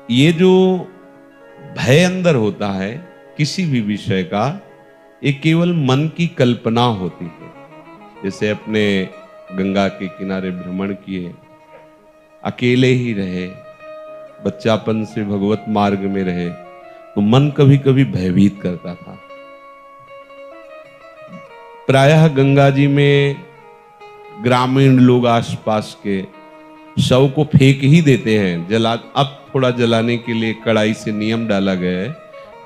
ये जो भय अंदर होता है किसी भी विषय का, ये केवल मन की कल्पना होती है। जैसे अपने गंगा के किनारे भ्रमण किए, अकेले ही रहे, बच्चापन से भगवत मार्ग में रहे, तो मन कभी कभी भयभीत करता था। प्रायः गंगा जी में ग्रामीण लोग आसपास के शव को फेंक ही देते हैं, अब थोड़ा जलाने के लिए कड़ाई से नियम डाला गया है,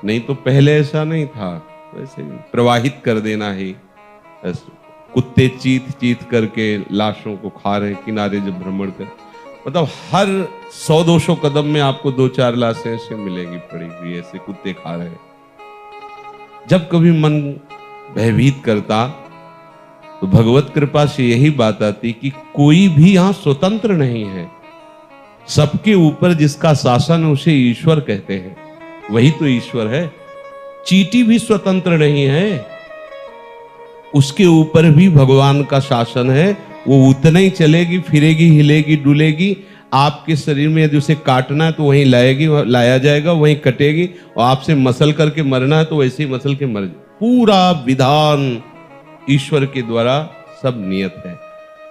नहीं तो पहले ऐसा नहीं था। वैसे प्रवाहित कर देना ही, कुत्ते चीत चीत करके लाशों को खा रहे किनारे जब भ्रमण कर, मतलब हर 100-200 कदम में आपको 2-4 लाशें ऐसे मिलेंगी पड़ी हुई, ऐसे कुत्ते खा रहे। जब कभी मन भयभीत करता तो भगवत कृपा से यही बात आती कि कोई भी यहां स्वतंत्र नहीं है, सबके ऊपर जिसका शासन है उसे ईश्वर कहते हैं, वही तो ईश्वर है। चींटी भी स्वतंत्र नहीं है, उसके ऊपर भी भगवान का शासन है, वो उतना ही चलेगी, फिरेगी, हिलेगी, डुलेगी। आपके शरीर में यदि उसे काटना है तो वहीं लाया जाएगा, वहीं कटेगी, और आपसे मसल करके मरना है तो वैसे ही मसल के मर जाए। पूरा विधान ईश्वर के द्वारा सब नियत है।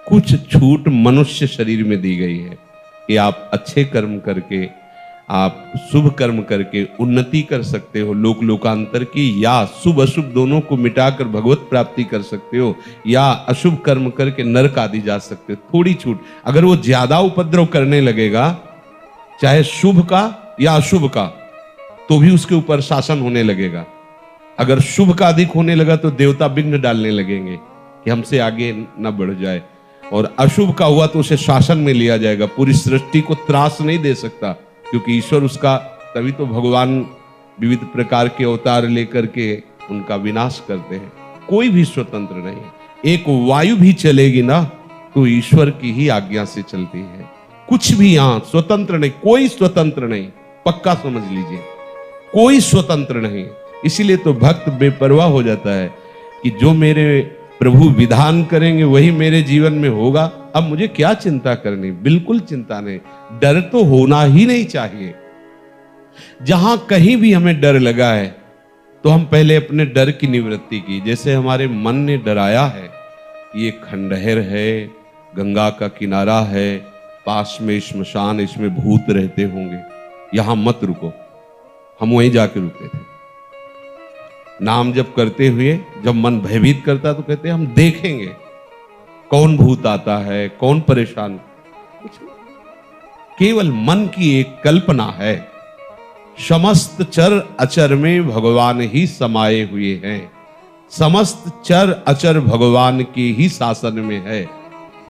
कुछ छूट मनुष्य शरीर में दी गई है कि आप अच्छे कर्म करके, आप शुभ कर्म करके उन्नति कर सकते हो लोक लोकांतर की, या शुभ अशुभ दोनों को मिटाकर भगवत प्राप्ति कर सकते हो, या अशुभ कर्म करके नरक आदि जा सकते हो। थोड़ी छूट, अगर वो ज्यादा उपद्रव करने लगेगा, चाहे शुभ का या अशुभ का, तो भी उसके ऊपर शासन होने लगेगा। अगर शुभ का अधिक होने लगा तो देवता विघ्न डालने लगेंगे कि हमसे आगे न बढ़ जाए, और अशुभ का हुआ तो उसे शासन में लिया जाएगा। पूरी सृष्टि को त्रास नहीं दे सकता, क्योंकि ईश्वर उसका, तभी तो भगवान विविध प्रकार के अवतार लेकर के उनका विनाश करते हैं। कोई भी स्वतंत्र नहीं। एक वायु भी चलेगी ना तो ईश्वर की ही आज्ञा से चलती है। कुछ भी यहां स्वतंत्र नहीं, कोई स्वतंत्र नहीं, पक्का समझ लीजिए, कोई स्वतंत्र नहीं। इसीलिए तो भक्त बेपरवाह हो जाता है कि जो मेरे प्रभु विधान करेंगे वही मेरे जीवन में होगा, अब मुझे क्या चिंता करनी। बिल्कुल चिंता नहीं, डर तो होना ही नहीं चाहिए। जहां कहीं भी हमें डर लगा है तो हम पहले अपने डर की निवृत्ति की। जैसे हमारे मन ने डराया है, ये खंडहर है, गंगा का किनारा है, पास में श्मशान, इसमें भूत रहते होंगे, यहां मत रुको। हम वहीं जाके रुके थे। नाम जप करते हुए जब मन भयभीत करता तो कहते हम देखेंगे कौन भूत आता है, कौन परेशान। केवल मन की एक कल्पना है। समस्त चर अचर में भगवान ही समाये हुए हैं, समस्त चर अचर भगवान के ही शासन में है।